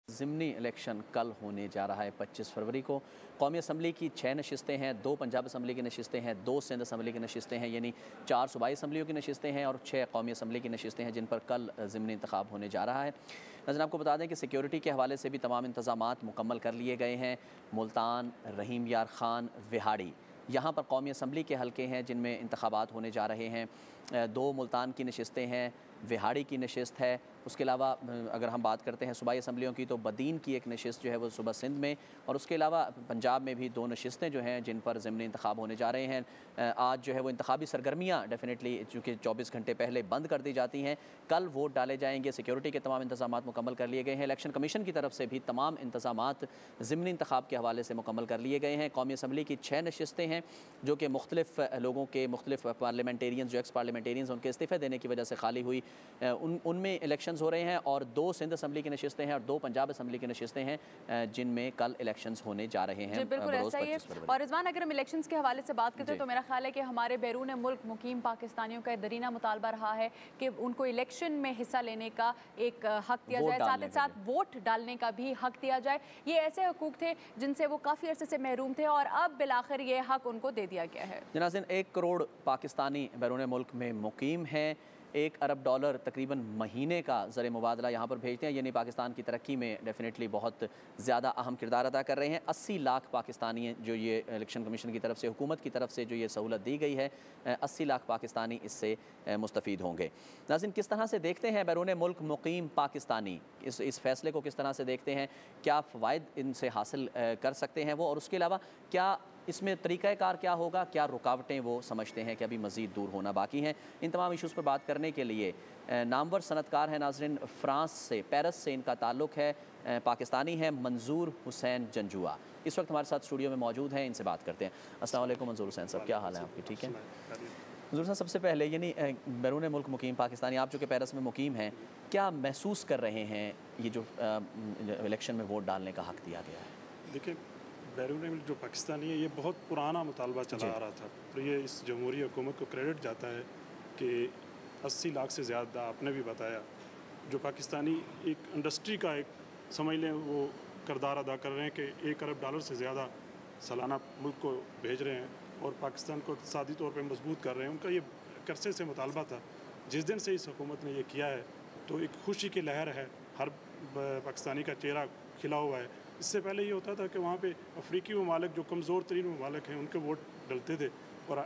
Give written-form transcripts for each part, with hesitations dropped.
ज़िमनी election कल होने जा रहा है 25 फरवरी को। कौमी असम्बली की 6 नशिस्तें हैं, 2 पंजाब असम्बली की नशिस्तें हैं, 2 सिंध असम्बली की नशिस्तें हैं, यानी 4 सूबाई असम्बलियों की नशिस्तें हैं और 6 कौमी असम्बली की नशिस्तें हैं जिन पर कल ज़िमनी इंतखाब होने जा रहा है। नाज़रीन, आपको बता दें कि सिक्योरिटी के हवाले से भी तमाम इंतज़ामात मुकम्मल कर लिए गए हैं। मुल्तान, रहीम यार खान, विहाड़ी, यहाँ पर कौमी असम्बली के हलके हैं जिनमें इंतखाबात होने जा रहे हैं। 2 मुल्तान की नशिस्तें हैं, विहाड़ी की नशिस्त है। उसके अलावा अगर हम बात करते हैं सूबाई असम्बलियों की, तो बदीन की एक नशिस्त जो है वो सुबह सिंध में, और उसके अलावा पंजाब में भी 2 नशिस्तें जो हैं जिन पर ज़िमनी इंतखाब होने जा रहे हैं। आज जो है वो इंतखाबी सरगर्मियाँ डेफिनेटली चूँकि 24 घंटे पहले बंद कर दी जाती हैं, कल वोट डाले जाएंगे। सिक्योरिटी के तमाम इंतजामात मुकम्मल कर लिए गए हैं। इलेक्शन कमीशन की तरफ से भी तमाम इंतजामात ज़िमनी इंतखाब के हवाले से मुकम्मल कर लिए गए हैं। कौमी असम्बली की 6 नशिस्तें हैं जो कि मुख्तलिफ लोगों के, मुख्तलिफ पार्लियामेंटेरियंस जो एक्स पार्लियामेंटेरियंस उनके इस्तीफ़े देने की वजह से खाली हुई, उनमें इलेक्शंस हो रहे हैं। और 2 सिंध असम्बली की नशिस्तें हैं और 2 पंजाब असम्बली की नशिस्तें हैं जिनमें कल इलेक्शंस होने जा रहे हैं। बिल्कुल ऐसा ही है। और रिजवान, अगर हम इलेक्शंस के हवाले से बात करते हैं तो मेरा ख्याल है कि हमारे बैरून मुल्क मुकीम पाकिस्तानियों का दरीना मुतालबा रहा है कि उनको इलेक्शन में हिस्सा लेने का एक हक दिया जाए, साथ ही साथ वोट डालने का भी हक दिया जाए। ये ऐसे हकूक थे जिनसे वो काफ़ी अरसे से महरूम थे और अब बिलाखिर ये हक उनको दे दिया गया है। नाज़रीन, 1 करोड़ पाकिस्तानी बैरून मुल्क में मुकीम हैं। $1 अरब तकरीबन महीने का ज़र मुबादला यहाँ पर भेजते हैं, यानी पाकिस्तान की तरक्की में डेफिनेटली बहुत ज़्यादा अहम किरदार अदा कर रहे हैं। 80 लाख पाकिस्तानी जो ये इलेक्शन कमीशन की तरफ से, हुकूमत की तरफ से जो ये सहूलत दी गई है, 80 लाख पाकिस्तानी इससे मुस्तफ़ीद होंगे। नाज़रीन, किस तरह से देखते हैं बैरून मुल्क मुकीम पाकिस्तानी, इस फैसले को किस तरह से देखते हैं? क्या फ़वाइद इनसे हासिल कर सकते हैं वो, और उसके अलावा क्या इसमें तरीक़ाकार क्या होगा, क्या रुकावटें वो समझते हैं कि अभी मज़ीद दूर होना बाकी हैं? इन तमाम इशूज़ पर बात करने के लिए नामवर सनतकार हैं नाज़रीन, फ़्रांस से, पेरिस से इनका ताल्लुक़ है, पाकिस्तानी है, मंजूर हुसैन जंजुआ इस वक्त हमारे साथ स्टूडियो में मौजूद हैं। इनसे बात करते हैं। अस्सलाम वालेकुम मंजूर हुसैन साहब, क्या हाल है आपकी? ठीक है मंजूर साहब, सबसे पहले यानी बैरून मुल्क मुकीम पाकिस्तानी, आप जो कि पेरिस में मुकीम हैं, क्या महसूस कर रहे हैं ये जो इलेक्शन में वोट डालने का हक़ दिया गया है? देखिए, बैरून मुल्क जो पाकिस्तानी है, ये बहुत पुराना मुतालबा चला आ रहा था, तो ये इस जमहूरी हुकूमत को क्रेडिट जाता है कि 80 लाख से ज़्यादा, आपने भी बताया, जो पाकिस्तानी एक इंडस्ट्री का एक समझ लें वो किरदार अदा कर रहे हैं कि $1 अरब से ज़्यादा सालाना मुल्क को भेज रहे हैं और पाकिस्तान को इक़्तिसादी तौर पर मजबूत कर रहे हैं। उनका ये करसे से मुतालबा था। जिस दिन से इस हुकूमत ने ये किया है तो एक खुशी की लहर है, हर पाकिस्तानी का चेहरा खिला हुआ है। इससे पहले ये होता था कि वहाँ पे अफ्रीकी ममालिक जो कमज़ोर तरीन ममालिक हैं उनके वोट डलते थे और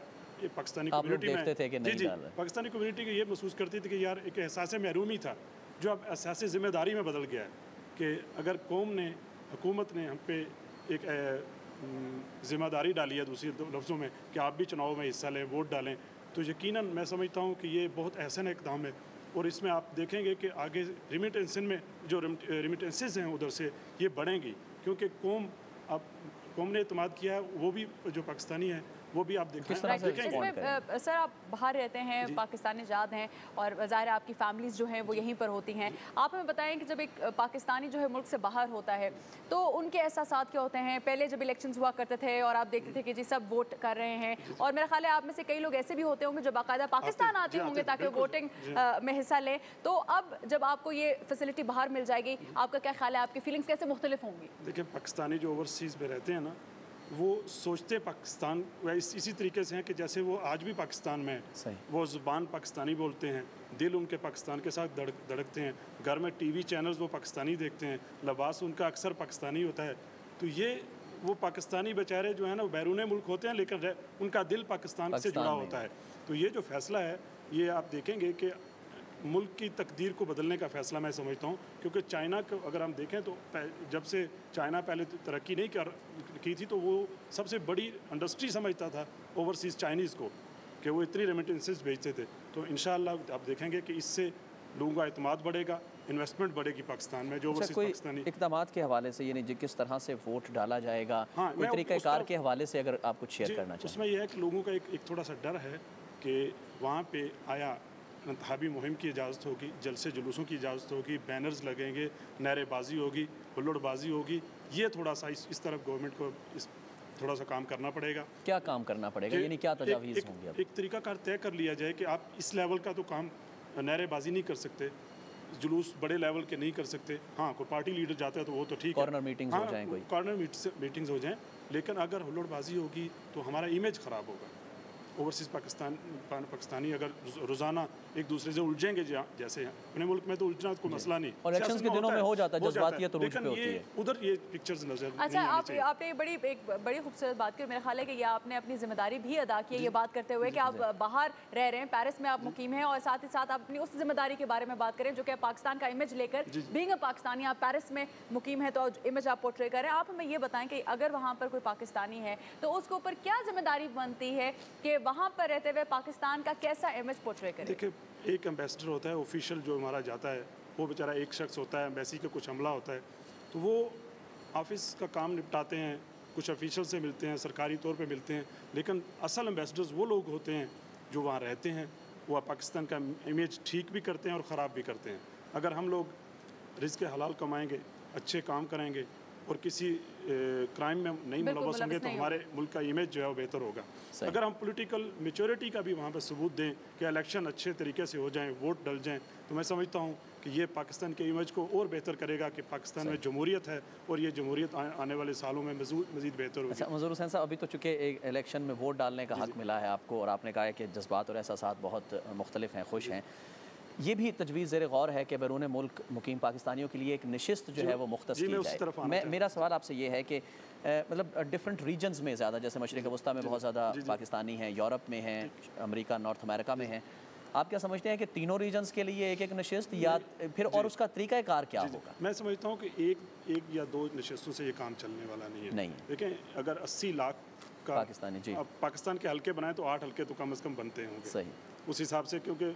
ये पाकिस्तानी कम्युनिटी में पाकिस्तानी कम्युनिटी को ये महसूस करती थी कि यार एक एहसास महरूमी था जो अब एहसास ज़िम्मेदारी में बदल गया है कि अगर कौम ने, हुकूमत ने हम पे एक ज़िम्मेदारी डाली है, दूसरी लफ्ज़ों में, कि आप भी चुनाव में हिस्सा लें, वोट डालें, तो यकीनन मैं समझता हूँ कि ये बहुत अहसन इक़दाम है। और इसमें आप देखेंगे कि आगे रेमिटेंसन में जो रेमिटेंसेस हैं उधर से ये बढ़ेंगी, क्योंकि कौम ने इत्मीनान किया है, वो भी जो पाकिस्तानी है वो भी आप देखेंगे। सर, आप बाहर रहते हैं, पाकिस्तानी ज़ाद हैं और ज़ाहिर है आपकी फैमिलीज़ जो हैं वो यहीं पर होती हैं। आप हमें बताएं कि जब एक पाकिस्तानी जो है मुल्क से बाहर होता है तो उनके एहसासात क्या होते हैं? पहले जब इलेक्शंस हुआ करते थे और आप देखते थे कि जी सब वोट कर रहे हैं, और मेरा ख्याल है आप में से कई लोग ऐसे भी होते होंगे जो बाकायदा पाकिस्तान आते होंगे ताकि वोटिंग में हिस्सा लें। तो अब जब आपको ये फैसिलिटी बाहर मिल जाएगी, आपका क्या ख्याल है, आपकी फीलिंग्स कैसे मुख्तलिफ होंगी? देखिए, पाकिस्तानी जो ओवरसीज़ में रहते हैं ना, वो सोचते पाकिस्तान इसी तरीके से हैं कि जैसे वो आज भी पाकिस्तान में है। वो ज़ुबान पाकिस्तानी बोलते हैं, दिल उनके पाकिस्तान के साथ धड़कते हैं, घर में टीवी चैनल्स वो पाकिस्तानी देखते हैं, लिबास उनका अक्सर पाकिस्तानी होता है। तो ये वो पाकिस्तानी बेचारे जो है ना, वो बैरून मुल्क होते हैं लेकिन उनका दिल पाकिस्तान से जुड़ा होता है। तो ये जो फ़ैसला है, ये आप देखेंगे कि मुल्क की तकदीर को बदलने का फ़ैसला मैं समझता हूँ, क्योंकि चाइना को अगर हम देखें तो जब से चाइना पहले तरक्की नहीं की थी तो वो सबसे बड़ी इंडस्ट्री समझता था ओवरसीज़ चाइनीज़ को, कि वो इतनी रेमिटेंसेस भेजते थे। तो इंशाअल्लाह आप देखेंगे कि इससे लोगों का एतमाद बढ़ेगा, इन्वेस्टमेंट बढ़ेगी पाकिस्तान में। जो ओवरसीज़ पाकिस्तानी इक़दामात के हवाले से, यानी किस तरह से वोट डाला जाएगा, कोई तरीक़ाकार के हवाले से अगर आप कुछ शेयर करना चाहें? उसमें यह है कि लोगों का एक थोड़ा सा डर है कि वहाँ पर आया इंतखाबी मुहिम की इजाज़त होगी, जलसे जुलूसों की इजाज़त होगी, बैनर्स लगेंगे, नारेबाजी होगी, हुल्लड़बाजी होगी। ये थोड़ा सा इस तरफ गवर्नमेंट को थोड़ा सा काम करना पड़ेगा। क्या काम करना पड़ेगा, यानी क्या तजावीज़ होंगी? एक तरीक़ाकार तय कर लिया जाए कि आप इस लेवल का तो काम नारेबाजी नहीं कर सकते, जुलूस बड़े लेवल के नहीं कर सकते। हाँ, कोई पार्टी लीडर जाता है तो वो तो ठीक है, कॉर्नर मीटिंग्स हो जाएं, कोई कॉर्नर मीटिंग्स हो जाएं, लेकिन अगर हुल्लड़बाजी होगी तो हमारा इमेज ख़राब होगा। ओवरसीज़ पाकिस्तानी अगर रोज़ाना एक दूसरे से उलझेंगे, जैसे अपने मुल्क में तो उलझना कोई मसला नहीं, और इलेक्शंस के दिनों में हो जाता है, जज्बातियत रूठ पे होती है, उधर ये पिक्चर्स नजर। अच्छा, आपने एक बड़ी खूबसूरत बात की, मेरा ख्याल है कि ये आपने अपनी जिम्मेदारी भी अदा की है, ये बात करते हुए कि आप बाहर रह रहे हैं, पेरिस में आप मुकीम हैं, और साथ ही साथ आप अपनी उस जिम्मेदारी के बारे में बात करें जो कि पाकिस्तान का इमेज लेकर, बीइंग अ पाकिस्तानी आप पेरिस में मुकीम है तो इमेज आप पोर्ट्रे करें। आप हमें ये बताएं कि अगर वहाँ पर कोई पाकिस्तानी है तो उसके ऊपर क्या जिम्मेदारी बनती है कि वहाँ पर रहते हुए पाकिस्तान का कैसा इमेज पोर्ट्रे करें? देखिए, एक एम्बेसडर होता है, ऑफिशियल जो हमारा जाता है, वो बेचारा एक शख्स होता है, एम्बेसी का कुछ अमला होता है, तो वो ऑफिस का काम निपटाते हैं, कुछ ऑफिशियल से मिलते हैं, सरकारी तौर पे मिलते हैं, लेकिन असल एम्बेसडर्स वो लोग होते हैं जो वहाँ रहते हैं, वो पाकिस्तान का इमेज ठीक भी करते हैं और ख़राब भी करते हैं। अगर हम लोग रिज़्क़ हलाल कमाएंगे, अच्छे काम करेंगे और किसी क्राइम में नहीं मुलव्वस होंगे तो हमारे मुल्क का इमेज जो है वो बेहतर होगा। अगर हम पॉलिटिकल मैच्योरिटी का भी वहाँ पर सबूत दें कि इलेक्शन अच्छे तरीके से हो जाएं, वोट डल जाएं, तो मैं समझता हूँ कि ये पाकिस्तान के इमेज को और बेहतर करेगा कि पाकिस्तान में जमहूरियत है और ये जमहूरियत आने वाले सालों में मज़ीद बेहतर होगी। अच्छा मंजूर हुसैन साहब, अभी तो चूँकि एक इलेक्शन में वोट डालने का हक़ मिला है आपको और आपने कहा है कि जज्बात और एहसासात बहुत मुख्तलिफ हैं, खुश हैं, ये भी तजवीज़ ज़ेर गौर है कि बैरून मुल्क मुकीम पाकिस्तानियों के लिए एक नशिस्त जो है वो मुख्तस की जाए। मेरा सवाल आपसे ये है कि मतलब डिफरेंट रीजन्स में ज़्यादा, जैसे मशरिक़ वस्ता में बहुत ज़्यादा पाकिस्तानी हैं, यूरोप में हैं, अमेरिका, नॉर्थ अमेरिका में हैं, आप क्या समझते हैं कि तीनों रीजन्स के लिए एक एक नशिस्त या फिर और उसका तरीक़ाकार क्या होगा? मैं समझता हूँ कि एक या दो नशिस्तों से ये काम चलने वाला नहीं है। देखें, अगर 80 लाख का पाकिस्तानी पाकिस्तान के हल्के बनाए तो 8 हल्के तो कम से कम बनते होंगे। सही, उस हिसाब से, क्योंकि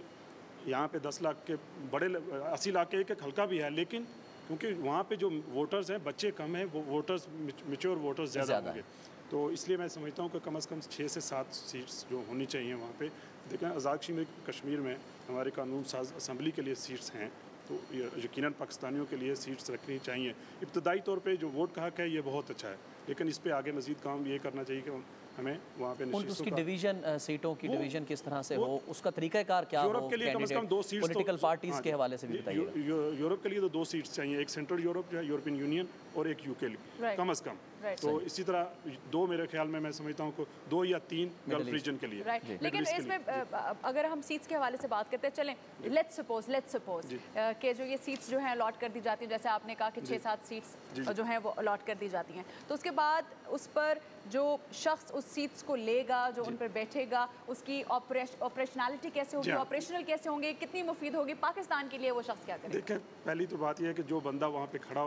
यहाँ पे 10 लाख के बड़े 80 लाख के एक हल्का भी है, लेकिन क्योंकि वहाँ पे जो वोटर्स हैं बच्चे कम हैं, वो वोटर्स मैच्योर वोटर्स ज़्यादा होंगे, तो इसलिए मैं समझता हूँ कि कम से कम 6 से 7 सीट्स जो होनी चाहिए वहाँ पे। देखें, आज़ाद कश्मीर में हमारे कानून साज असम्बली के लिए सीट्स हैं, तो यकीनन पाकिस्तानियों के लिए सीट्स रखनी चाहिए। इब्तदाई तौर पे जो वोट का हक़ है ये बहुत अच्छा है, लेकिन इस पे आगे मज़ीद काम ये करना चाहिए कि हमें वहाँ पे उसकी डिवीजन, सीटों की डिवीजन किस तरह से हो, उसका तरीक़ाकार क्या हो? यूरोप के लिए कम से कम 2 सीट्स, पॉलिटिकल पार्टीज़ के हवाले से भी बताइए। यूरोप के लिए तो 2 सीट्स चाहिए, एक सेंट्रल यूरोप जो है यूरोपियन यूनियन और एक यूके कम से कम। तो इसी तरह 2 मेरे ख्याल में मैं समझता हूँ 2 या 3 गल्फ रीजन के लिए। लेकिन इसमें अगर हम सीट्स के हवाले से बात करते हैं, चलें लेट्स सपोज कि जो ये सीट्स जो हैं अलॉट कर दी जाती हैं, जैसे आपने कहा कि 6-7 सीट्स जो हैं वो अलॉट कर दी जाती हैं, तो उसके बाद उस पर जो शख्स उस सीट्स को लेगा, जो उन पर बैठेगा, उसकी ऑपरेशनलिटी कैसे होगी, ऑपरेशनल कैसे होंगे, कितनी मुफीद होगी पाकिस्तान के लिए, वो शख्स क्या करेगा? देखें, पहली तो बात यह है कि जो बंदा वहाँ पे खड़ा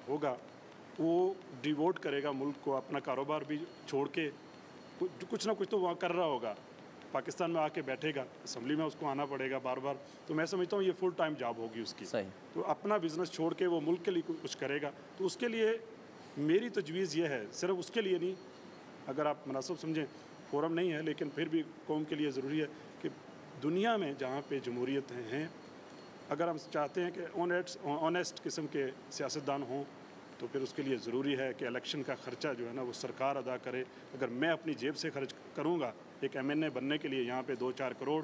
होगा वो डिवोट करेगा मुल्क को, अपना कारोबार भी छोड़ के कुछ ना कुछ तो वहाँ कर रहा होगा, पाकिस्तान में आके बैठेगा, असम्बली में उसको आना पड़ेगा बार बार, तो मैं समझता हूँ ये फुल टाइम जॉब होगी उसकी। सही। तो अपना बिजनेस छोड़ के वो मुल्क के लिए कुछ करेगा, तो उसके लिए मेरी तजवीज़ ये है, सिर्फ उसके लिए नहीं, अगर आप मुनासिब समझें, फोरम नहीं है लेकिन फिर भी कौम के लिए ज़रूरी है कि दुनिया में जहाँ पे जमहूरियत हैं, अगर हम चाहते हैं कि ऑनेस्ट किस्म के सियासतदान हों, तो फिर उसके लिए ज़रूरी है कि इलेक्शन का ख़र्चा जो है ना वो सरकार अदा करे। अगर मैं अपनी जेब से खर्च करूँगा एक MNA बनने के लिए यहाँ पे 2-4 करोड़,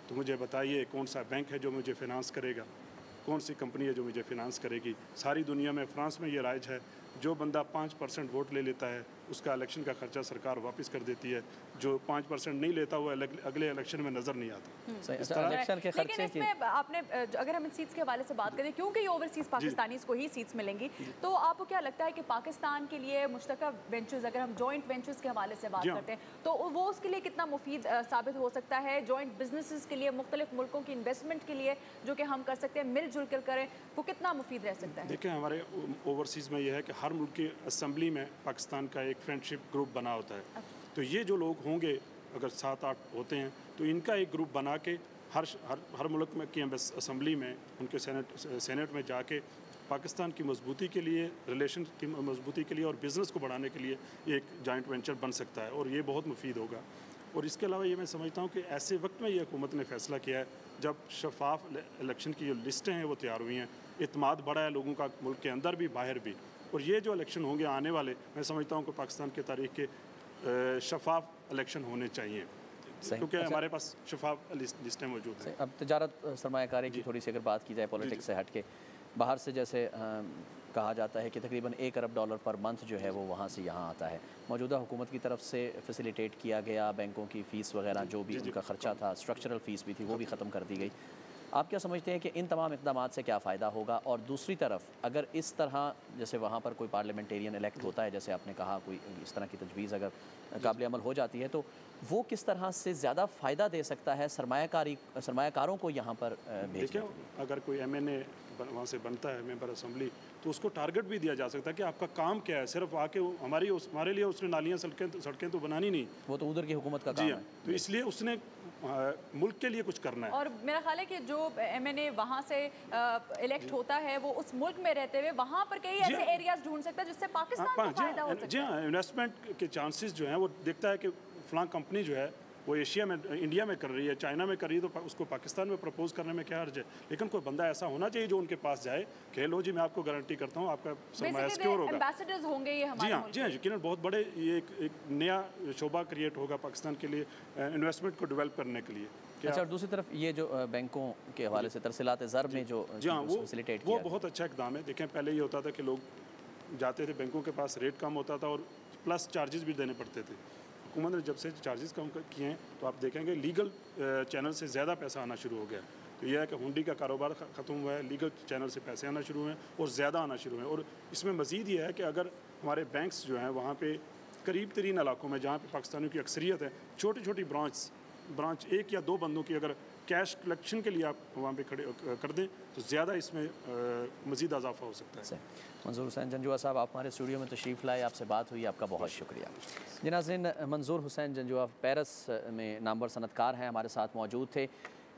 तो मुझे बताइए कौन सा बैंक है जो मुझे फ़िनांस करेगा, कौन सी कंपनी है जो मुझे फ़िनांस करेगी? सारी दुनिया में, फ्रांस में ये राइज है, जो बंदा 5% वोट ले लेता है उसका इलेक्शन का खर्चा सरकार वापस कर देती है, जो 5% नहीं लेता वो अगले इलेक्शन में नज़र नहीं आता। इलेक्शन के खर्चे की आपने, अगर हम इन सीट्स के हवाले से बात करें, क्योंकि ओवरसीज़ पाकिस्तानीज़ को ही सीट्स मिलेंगी, तो आपको क्या लगता है कि पाकिस्तान के लिए मुश्तरका वेंचर्स, अगर हम जॉइंट वेंचर्स के हवाले से बात करते हैं, तो वो उसके लिए कितना मुफीद साबित हो सकता है? जॉइंट बिजनेसेस के लिए, मुख्तलिफ मुल्कों की इन्वेस्टमेंट के लिए जो कि हम कर सकते हैं, मिलजुल कर करें, वो कितना मुफीद रह सकता है? देखिए, हमारे ओवरसीज़ में यह है कि हर मुल्क की असम्बली में पाकिस्तान का एक फ्रेंडशिप ग्रुप बना होता है, तो ये जो लोग होंगे अगर 7-8 होते हैं तो इनका एक ग्रुप बना के हर मुल्क में की असम्बली में उनके सेनेट में जाके पाकिस्तान की मजबूती के लिए, रिलेशन की मजबूती के लिए और बिज़नेस को बढ़ाने के लिए एक जॉइंट वेंचर बन सकता है और ये बहुत मुफीद होगा। और इसके अलावा ये मैं समझता हूँ कि ऐसे वक्त में ये हुकूमत ने फ़ैसला किया है जब शफाफ इलेक्शन की जो लिस्टें हैं वो तैयार हुई हैं, इत्मीनान बढ़ा है लोगों का मुल्क के अंदर भी बाहर भी, और ये जो इलेक्शन होंगे आने वाले, मैं समझता हूँ कि पाकिस्तान की तारीख के शफाफ इलेक्शन होने चाहिए। क्योंकि हमारे पास शफाफ लिस्टें मौजूद हैं। अब तजारत सरमायाकारी की थोड़ी सी अगर बात की जाए पॉलिटिक्स से हट के, बाहर से जैसे कहा जाता है कि तकरीबन $1 अरब पर मंथ जो है वो वहाँ से यहाँ आता है। मौजूदा हुकूमत की तरफ से फैसिलिटेट किया गया, बैंकों की फ़ीस वगैरह जो भी उनका ख़र्चा था, स्ट्रक्चरल फ़ीस भी थी, वो भी ख़त्म कर दी गई। आप क्या समझते हैं कि इन तमाम इक़दाम से क्या फ़ायदा होगा? और दूसरी तरफ अगर इस तरह जैसे वहाँ पर कोई पार्लियामेंटेरियन इलेक्ट होता है, जैसे आपने कहा कोई इस तरह की तजवीज़ अगर काबिल अमल हो जाती है, तो वो किस तरह से ज़्यादा फ़ायदा दे सकता है सरमायाकारों को यहाँ पर भेजने? देखिए, अगर कोई MNA वहाँ से बनता है मेंबर असम्बली, तो उसको टारगेट भी दिया जा सकता है कि आपका काम क्या है। सिर्फ आके हमारे लिए उसने नालियाँ सड़कें तो बनानी नहीं, वो तो उधर की हुकूमत का काम है। तो इसलिए उसने मुल्क के लिए कुछ करना है। और मेरा ख्याल है कि जो MNA वहाँ से इलेक्ट होता है वो उस मुल्क में रहते हुए वहाँ पर कई ऐसे एरियाज ढूंढ सकता है जिससे पाकिस्तान को फायदा हो सकता है। जी हाँ, इन्वेस्टमेंट के चांसेस जो हैं वो देखता है कि फलां कंपनी जो है वो इंडिया में कर रही है, चाइना में कर रही है, तो उसको पाकिस्तान में प्रपोज करने में क्या हर्ज है। लेकिन कोई बंदा ऐसा होना चाहिए जो उनके पास जाए कि लो जी मैं आपको गारंटी करता हूँ आपका सरमाया सिक्योर होगा। एम्बेसडर्स होंगे ये हमारे मुल्क जी हाँ, यकीनन बहुत बड़े ये एक नया शोबा क्रिएट होगा पाकिस्तान के लिए इन्वेस्टमेंट को डेवलप करने के लिए। अच्छा, और दूसरी तरफ ये जो बैंकों के हवाले से तरसीलात ज़र में जो फैसिलिटेट वो बहुत अच्छा इकदाम है। देखें, पहले ये होता था कि लोग जाते थे बैंकों के पास, रेट कम होता था और प्लस चार्जेस भी देने पड़ते थे। हुकूमत ने जब से चार्जेस कम किए हैं तो आप देखेंगे लीगल चैनल से ज़्यादा पैसा आना शुरू हो गया। तो यह है कि हुंडी का कारोबार ख़त्म हुआ है, लीगल चैनल से पैसे आना शुरू हुए हैं और ज़्यादा आना शुरू हुए हैं। और इसमें मज़ीद ये है कि अगर हमारे बैंक्स जो हैं वहाँ पे करीब तरीन इलाकों में जहाँ पे पाकिस्तानियों की अक्सरियत है, छोटी छोटी ब्रांच 1 या 2 बंदों की अगर कैश कलेक्शन के लिए आप वहाँ पे खड़े कर दें तो ज़्यादा इसमें मज़ीद इजाफा हो सकता है। मंजूर हुसैन जंजुआ साहब, आप हमारे स्टूडियो में तशरीफ़ लाए, आपसे बात हुई, आपका बहुत शुक्रिया। जी नाज़रीन, मंजूर हुसैन जंजुआ पेरिस में नामवर सनतकार हैं, हमारे साथ मौजूद थे।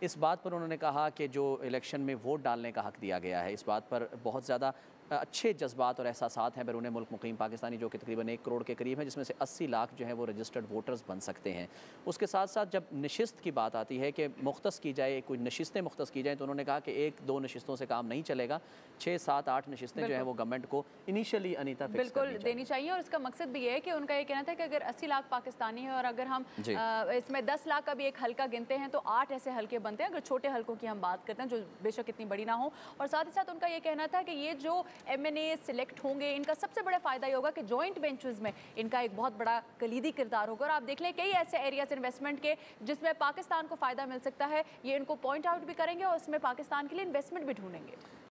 इस बात पर उन्होंने कहा कि जो इलेक्शन में वोट डालने का हक़ दिया गया है, इस बात पर बहुत ज़्यादा अच्छे जज्बात और एहसासात हैं बैरून मुल्क मुकीम पाकिस्तानी, जो कि तकरीबन 1 करोड़ के करीब हैं, जिसमें से 80 लाख जो हैं वो रजिस्टर्ड वोटर्स बन सकते हैं। उसके साथ साथ जब नशिस्त की बात आती है कि मुख्तस की जाए, कोई नशिस्तें मुख्तस की जाएँ, तो उन्होंने कहा कि 1-2 नशिस्तों से काम नहीं चलेगा, 6, 7, 8 नशिस्तें जो है वो गवर्नमेंट को इनिशियली अनीता बिल्कुल देनी चाहिए। और इसका मकसद भी ये है कि उनका ये कहना था कि अगर 80 लाख पाकिस्तानी है और अगर हम इसमें 10 लाख का भी एक हल्का गिनते हैं तो 8 ऐसे हल्के बनते हैं, अगर छोटे हल्कों की हम बात करते हैं जो बेशक इतनी बड़ी ना हो। और साथ ही साथ उनका ये कहना था कि ये जो MNA सिलेक्ट होंगे, इनका सबसे बड़ा फायदा ये होगा कि जॉइंट वेंचर्स में इनका एक बहुत बड़ा कलीदी किरदार होगा। और आप देख लें कई ऐसे एरियाज इन्वेस्टमेंट के जिसमें पाकिस्तान को फ़ायदा मिल सकता है, ये इनको पॉइंट आउट भी करेंगे और उसमें पाकिस्तान के लिए इन्वेस्टमेंट भी ढूंढेंगे।